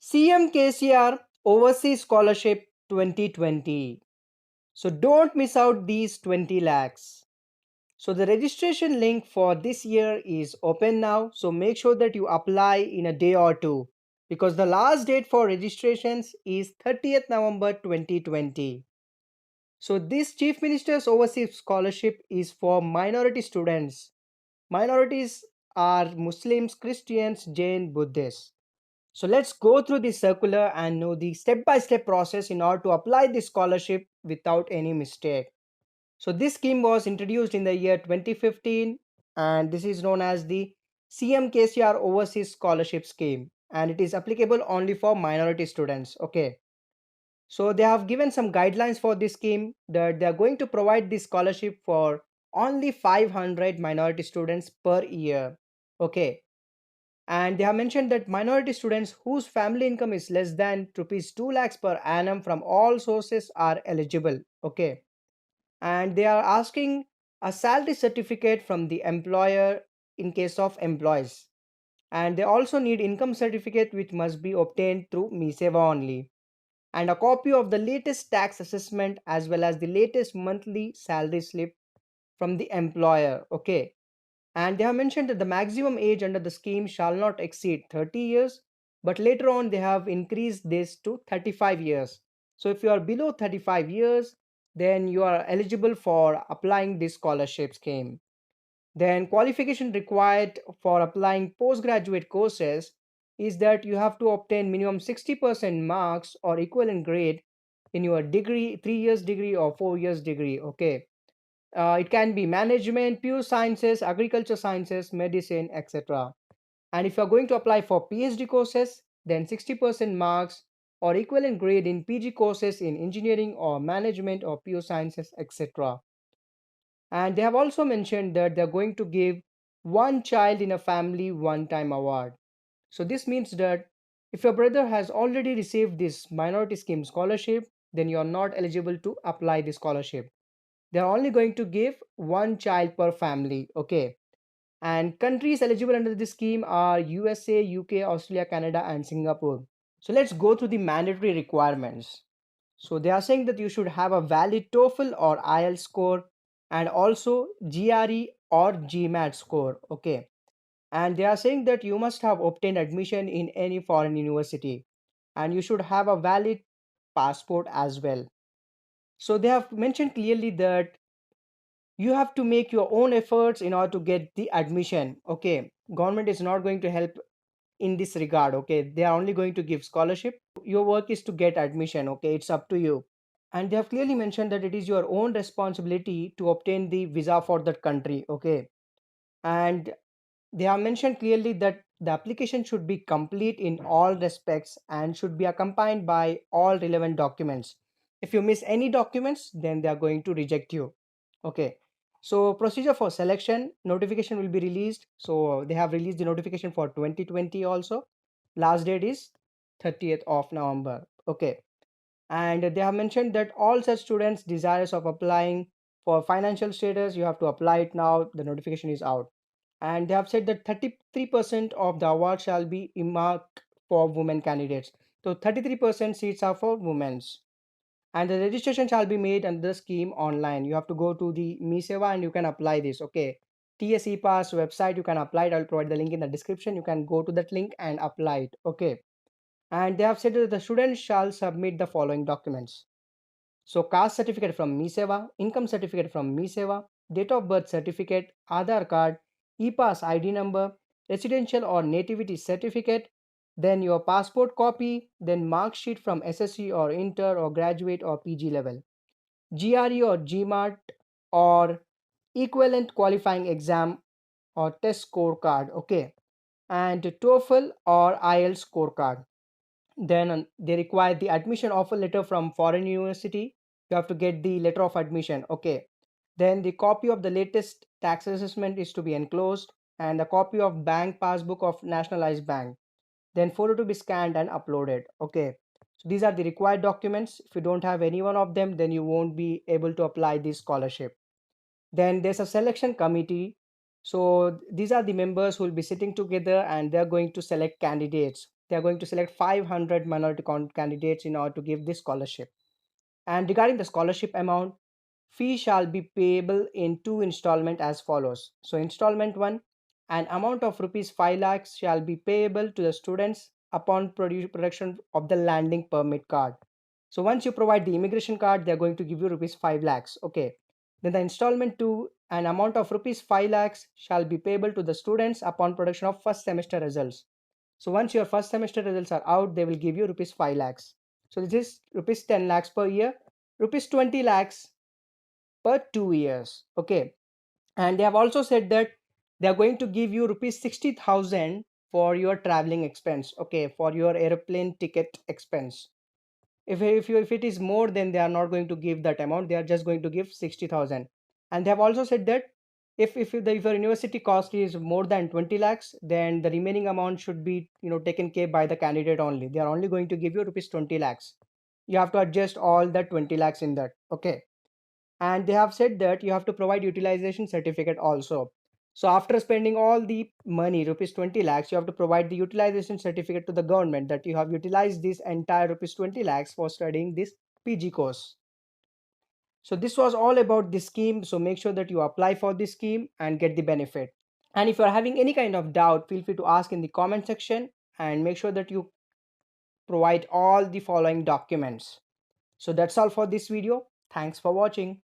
CM KCR Overseas Scholarship 2020. So don't miss out these 20 lakhs. So the registration link for this year is open now. So make sure that you apply in a day or two because the last date for registrations is 30th November 2020. So this Chief Minister's Overseas Scholarship is for minority students. Minorities are Muslims, Christians, Jain, Buddhists. So let's go through the circular and know the step-by-step process in order to apply this scholarship without any mistake. So this scheme was introduced in the year 2015 and this is known as the CMKCR Overseas Scholarship Scheme and it is applicable only for minority students. Okay. So they have given some guidelines for this scheme that they are going to provide this scholarship for only 500 minority students per year. Okay, and they have mentioned that minority students whose family income is less than rupees 2 lakhs per annum from all sources are eligible. Okay, and they are asking a salary certificate from the employer in case of employees, and they also need income certificate which must be obtained through MISEVA only, and a copy of the latest tax assessment as well as the latest monthly salary slip from the employer. Okay, and they have mentioned that the maximum age under the scheme shall not exceed 30 years, but later on they have increased this to 35 years. So if you are below 35 years, then you are eligible for applying this scholarship scheme. Then qualification required for applying postgraduate courses is that you have to obtain minimum 60% marks or equivalent grade in your degree, 3 years degree or 4 years degree. Okay, it can be management, pure sciences, agriculture sciences, medicine, etc. And if you are going to apply for PhD courses, then 60% marks or equivalent grade in PG courses in engineering or management or pure sciences, etc. And they have also mentioned that they're going to give one child in a family one time award. So this means that if your brother has already received this minority scheme scholarship, then you are not eligible to apply the scholarship. They're only going to give one child per family. Okay, and countries eligible under this scheme are USA, UK, Australia, Canada, and Singapore. So let's go through the mandatory requirements. So they are saying that you should have a valid TOEFL or IELTS score and also GRE or GMAT score. Okay, and they are saying that you must have obtained admission in any foreign university and you should have a valid passport as well. So they have mentioned clearly that you have to make your own efforts in order to get the admission. Okay, government is not going to help in this regard. Okay, they are only going to give scholarship. Your work is to get admission. Okay, it's up to you. And they have clearly mentioned that it is your own responsibility to obtain the visa for that country. Okay, and they have mentioned clearly that the application should be complete in all respects and should be accompanied by all relevant documents. If you miss any documents, then they are going to reject you. Okay. So procedure for selection notification will be released. So they have released the notification for 2020 also. Last date is 30th of November. Okay. And they have mentioned that all such students desirous of applying for financial status, you have to apply it now. The notification is out, and they have said that 33% of the award shall be earmarked for women candidates. So 33% seats are for women's, and the registration shall be made under the scheme online. You have to go to the MISEVA and you can apply this. Okay, TSE Pass website, you can apply it. I'll provide the link in the description. You can go to that link and apply it. Okay, and they have said that the students shall submit the following documents. So caste certificate from MISEVA, income certificate from MISEVA, date of birth certificate, Aadhaar card, E-Pass ID number, residential or nativity certificate, then your passport copy, then mark sheet from SSC or inter or graduate or PG level, GRE or GMAT or equivalent qualifying exam or test scorecard, okay, and TOEFL or IELTS scorecard. Then they require the admission offer letter from foreign university. You have to get the letter of admission. Okay, then the copy of the latest tax assessment is to be enclosed and a copy of bank passbook of nationalized bank, then photo to be scanned and uploaded. Okay, so these are the required documents. If you don't have any one of them, then you won't be able to apply this scholarship. Then there's a selection committee. So these are the members who will be sitting together and they're going to select candidates they are going to select 500 candidates in order to give this scholarship. And regarding the scholarship amount, fee shall be payable in two installment as follows. So installment 1, an amount of rupees 5 lakhs shall be payable to the students upon production of the landing permit card. So once you provide the immigration card, they are going to give you rupees 5 lakhs. Okay. Then the installment 2, an amount of rupees 5 lakhs shall be payable to the students upon production of first semester results. So once your first semester results are out, they will give you rupees 5 lakhs. So this is rupees 10 lakhs per year, rupees 20 lakhs per 2 years. Okay. And they have also said that they are going to give you rupees 60,000 for your traveling expense. Okay. For your airplane ticket expense. If it is more, then they are not going to give that amount. They are just going to give 60,000. And they have also said that if your university cost is more than 20 lakhs, then the remaining amount should be taken care by the candidate only. They are only going to give you rupees 20 lakhs. You have to adjust all the 20 lakhs in that. Okay. And they have said that you have to provide utilization certificate also. So after spending all the money, rupees 20 lakhs, you have to provide the utilization certificate to the government that you have utilized this entire rupees 20 lakhs for studying this PG course. So this was all about this scheme. So make sure that you apply for this scheme and get the benefit. And if you are having any kind of doubt, feel free to ask in the comment section, and make sure that you provide all the following documents. So that's all for this video. Thanks for watching.